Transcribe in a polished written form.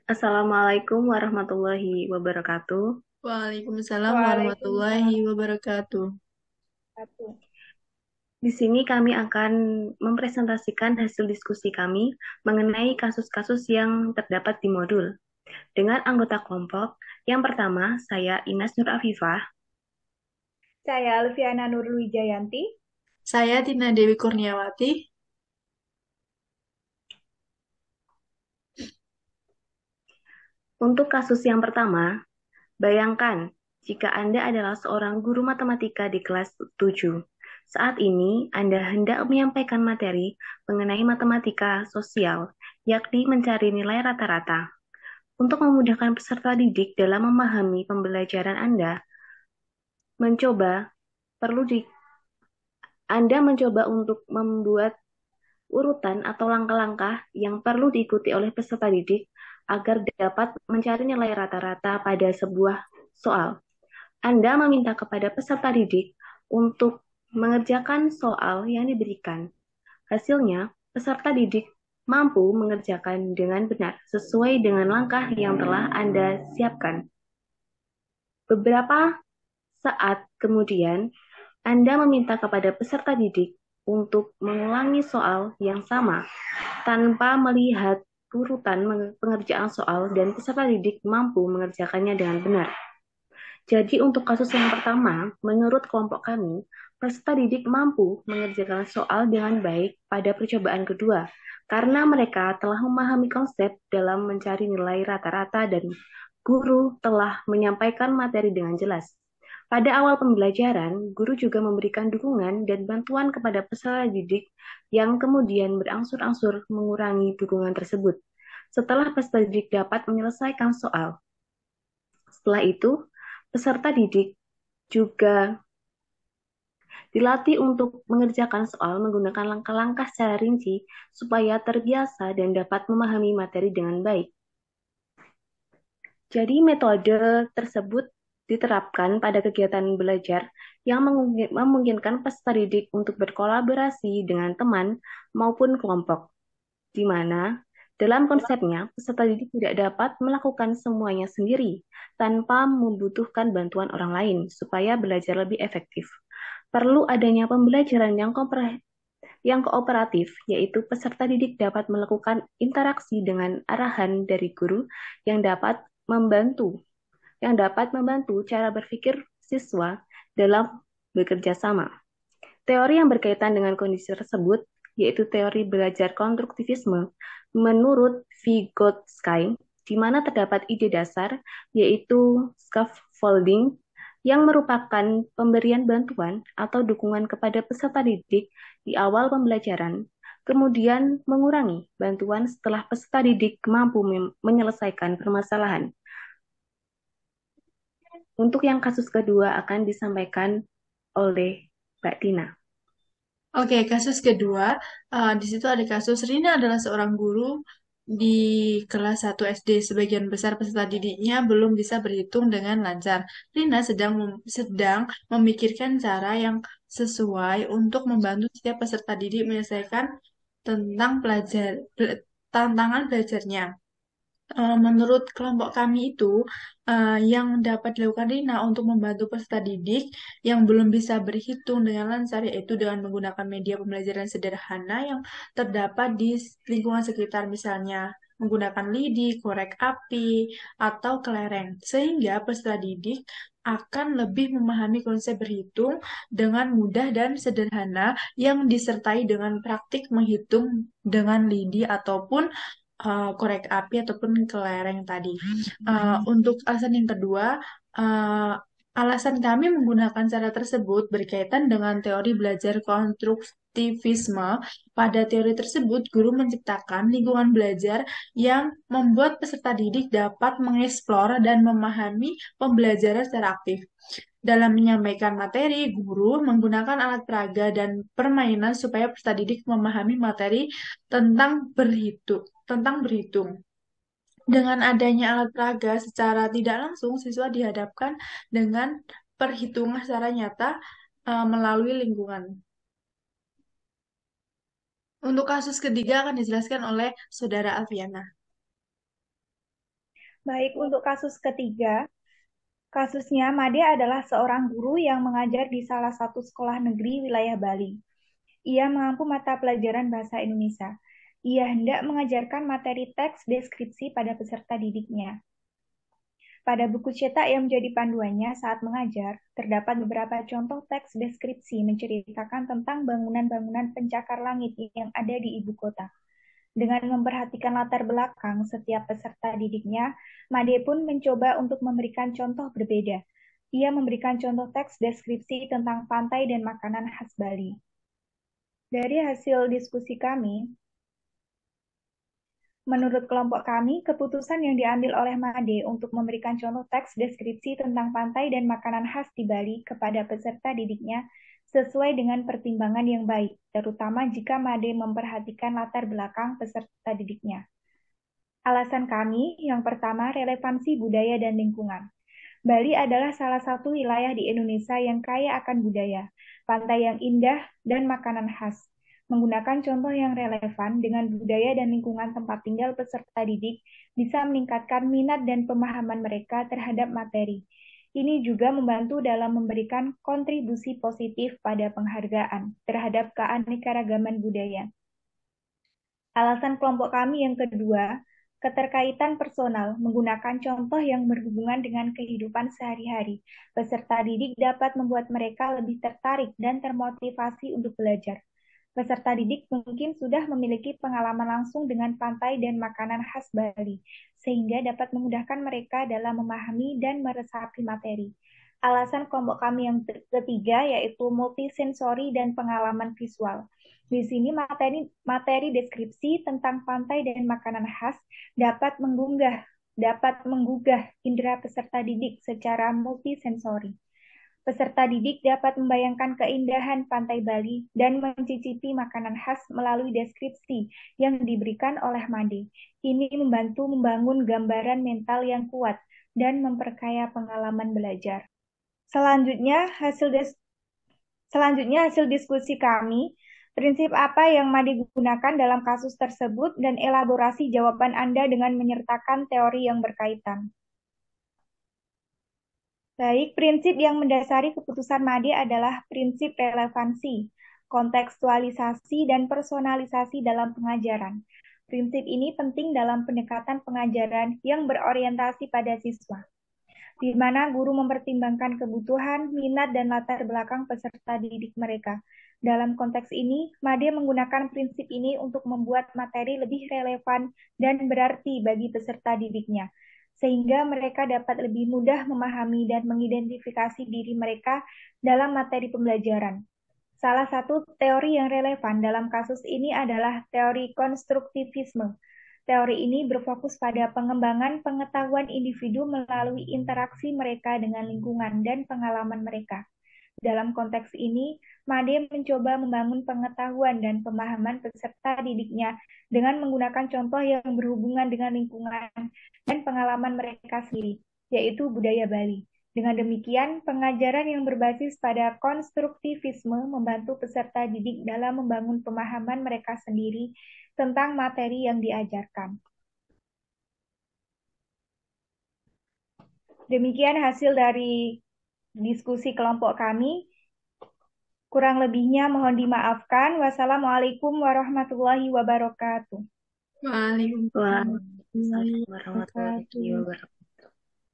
Assalamualaikum warahmatullahi wabarakatuh. Waalaikumsalam warahmatullahi Waalaikumsalam wabarakatuh. warahmatullahi wabarakatuh. Di sini kami akan mempresentasikan hasil diskusi kami mengenai kasus-kasus yang terdapat di modul. Dengan anggota kelompok, yang pertama saya Inas Nur Afifah. Saya Alfiana Nurwijayanti. Saya Tina Dewi Kurniawati. Untuk kasus yang pertama, bayangkan jika Anda adalah seorang guru matematika di kelas 7. Saat ini Anda hendak menyampaikan materi mengenai matematika sosial, yakni mencari nilai rata-rata. Untuk memudahkan peserta didik dalam memahami pembelajaran mencoba perlu di Anda mencoba untuk membuat urutan atau langkah-langkah yang perlu diikuti oleh peserta didik agar dapat mencari nilai rata-rata pada sebuah soal. Anda meminta kepada peserta didik untuk mengerjakan soal yang diberikan. Hasilnya, peserta didik mampu mengerjakan dengan benar sesuai dengan langkah yang telah Anda siapkan. Beberapa saat kemudian, Anda meminta kepada peserta didik untuk mengulangi soal yang sama tanpa melihat urutan pengerjaan soal dan peserta didik mampu mengerjakannya dengan benar. Jadi untuk kasus yang pertama, menurut kelompok kami, peserta didik mampu mengerjakan soal dengan baik pada percobaan kedua, karena mereka telah memahami konsep dalam mencari nilai rata-rata dan guru telah menyampaikan materi dengan jelas. Pada awal pembelajaran, guru juga memberikan dukungan dan bantuan kepada peserta didik yang kemudian berangsur-angsur mengurangi dukungan tersebut. Setelah peserta didik dapat menyelesaikan soal, setelah itu, peserta didik juga dilatih untuk mengerjakan soal menggunakan langkah-langkah secara rinci supaya terbiasa dan dapat memahami materi dengan baik. Jadi metode tersebut diterapkan pada kegiatan belajar yang memungkinkan peserta didik untuk berkolaborasi dengan teman maupun kelompok, di mana dalam konsepnya peserta didik tidak dapat melakukan semuanya sendiri tanpa membutuhkan bantuan orang lain supaya belajar lebih efektif. Perlu adanya pembelajaran yang kooperatif, yaitu peserta didik dapat melakukan interaksi dengan arahan dari guru yang dapat membantu cara berpikir siswa dalam bekerja sama. Teori yang berkaitan dengan kondisi tersebut, yaitu teori belajar konstruktivisme, menurut Vygotsky, di mana terdapat ide dasar, yaitu scaffolding, yang merupakan pemberian bantuan atau dukungan kepada peserta didik di awal pembelajaran, kemudian mengurangi bantuan setelah peserta didik mampu menyelesaikan permasalahan. Untuk yang kasus kedua akan disampaikan oleh Mbak Tina. Oke, kasus kedua, di situ ada kasus Rina adalah seorang guru di kelas 1 SD. Sebagian besar peserta didiknya belum bisa berhitung dengan lancar. Rina sedang memikirkan cara yang sesuai untuk membantu setiap peserta didik menyelesaikan tentang tantangan belajarnya. Menurut kelompok kami itu, yang dapat dilakukan Rina untuk membantu peserta didik yang belum bisa berhitung dengan lancar, yaitu dengan menggunakan media pembelajaran sederhana yang terdapat di lingkungan sekitar, misalnya menggunakan lidi, korek api, atau kelereng, sehingga peserta didik akan lebih memahami konsep berhitung dengan mudah dan sederhana yang disertai dengan praktik menghitung dengan lidi ataupun korek api ataupun kelereng tadi. Untuk alasan yang kedua, uh, alasan kami menggunakan cara tersebut berkaitan dengan teori belajar konstruktivisme. Pada teori tersebut, guru menciptakan lingkungan belajar yang membuat peserta didik dapat mengeksplor dan memahami pembelajaran secara aktif. Dalam menyampaikan materi, guru menggunakan alat peraga dan permainan supaya peserta didik memahami materi tentang berhitung. Dengan adanya alat peraga secara tidak langsung, siswa dihadapkan dengan perhitungan secara nyata melalui lingkungan. Untuk kasus ketiga akan dijelaskan oleh Saudara Alfiana. Baik, untuk kasus ketiga, kasusnya Made adalah seorang guru yang mengajar di salah satu sekolah negeri wilayah Bali. Ia mengampu mata pelajaran bahasa Indonesia. Ia hendak mengajarkan materi teks deskripsi pada peserta didiknya. Pada buku cetak yang menjadi panduannya saat mengajar, terdapat beberapa contoh teks deskripsi menceritakan tentang bangunan-bangunan pencakar langit yang ada di ibu kota. Dengan memperhatikan latar belakang setiap peserta didiknya, Made pun mencoba untuk memberikan contoh berbeda. Ia memberikan contoh teks deskripsi tentang pantai dan makanan khas Bali. Dari hasil diskusi kami, menurut kelompok kami, keputusan yang diambil oleh Made untuk memberikan contoh teks deskripsi tentang pantai dan makanan khas di Bali kepada peserta didiknya sesuai dengan pertimbangan yang baik, terutama jika Made memperhatikan latar belakang peserta didiknya. Alasan kami, yang pertama, relevansi budaya dan lingkungan. Bali adalah salah satu wilayah di Indonesia yang kaya akan budaya, pantai yang indah, dan makanan khas. Menggunakan contoh yang relevan dengan budaya dan lingkungan tempat tinggal peserta didik bisa meningkatkan minat dan pemahaman mereka terhadap materi. Ini juga membantu dalam memberikan kontribusi positif pada penghargaan terhadap keanekaragaman budaya. Alasan kelompok kami yang kedua, keterkaitan personal menggunakan contoh yang berhubungan dengan kehidupan sehari-hari. Peserta didik dapat membuat mereka lebih tertarik dan termotivasi untuk belajar. Peserta didik mungkin sudah memiliki pengalaman langsung dengan pantai dan makanan khas Bali, sehingga dapat memudahkan mereka dalam memahami dan meresapi materi. Alasan kelompok kami yang ketiga yaitu multisensori dan pengalaman visual. Di sini materi deskripsi tentang pantai dan makanan khas dapat menggugah indera peserta didik secara multisensori. Peserta didik dapat membayangkan keindahan pantai Bali dan mencicipi makanan khas melalui deskripsi yang diberikan oleh Made. Ini membantu membangun gambaran mental yang kuat dan memperkaya pengalaman belajar. Selanjutnya hasil diskusi kami, prinsip apa yang Made gunakan dalam kasus tersebut dan elaborasi jawaban Anda dengan menyertakan teori yang berkaitan. Baik, prinsip yang mendasari keputusan Made adalah prinsip relevansi, kontekstualisasi, dan personalisasi dalam pengajaran. Prinsip ini penting dalam pendekatan pengajaran yang berorientasi pada siswa, di mana guru mempertimbangkan kebutuhan, minat, dan latar belakang peserta didik mereka. Dalam konteks ini, Made menggunakan prinsip ini untuk membuat materi lebih relevan dan berarti bagi peserta didiknya, sehingga mereka dapat lebih mudah memahami dan mengidentifikasi diri mereka dalam materi pembelajaran. Salah satu teori yang relevan dalam kasus ini adalah teori konstruktivisme. Teori ini berfokus pada pengembangan pengetahuan individu melalui interaksi mereka dengan lingkungan dan pengalaman mereka. Dalam konteks ini, Made mencoba membangun pengetahuan dan pemahaman peserta didiknya dengan menggunakan contoh yang berhubungan dengan lingkungan dan pengalaman mereka sendiri, yaitu budaya Bali. Dengan demikian, pengajaran yang berbasis pada konstruktivisme membantu peserta didik dalam membangun pemahaman mereka sendiri tentang materi yang diajarkan. Demikian hasil dari diskusi kelompok kami. Kurang lebihnya mohon dimaafkan. Wassalamualaikum warahmatullahi wabarakatuh. Waalaikumsalam Waalaikumsalam warahmatullahi wabarakatuh.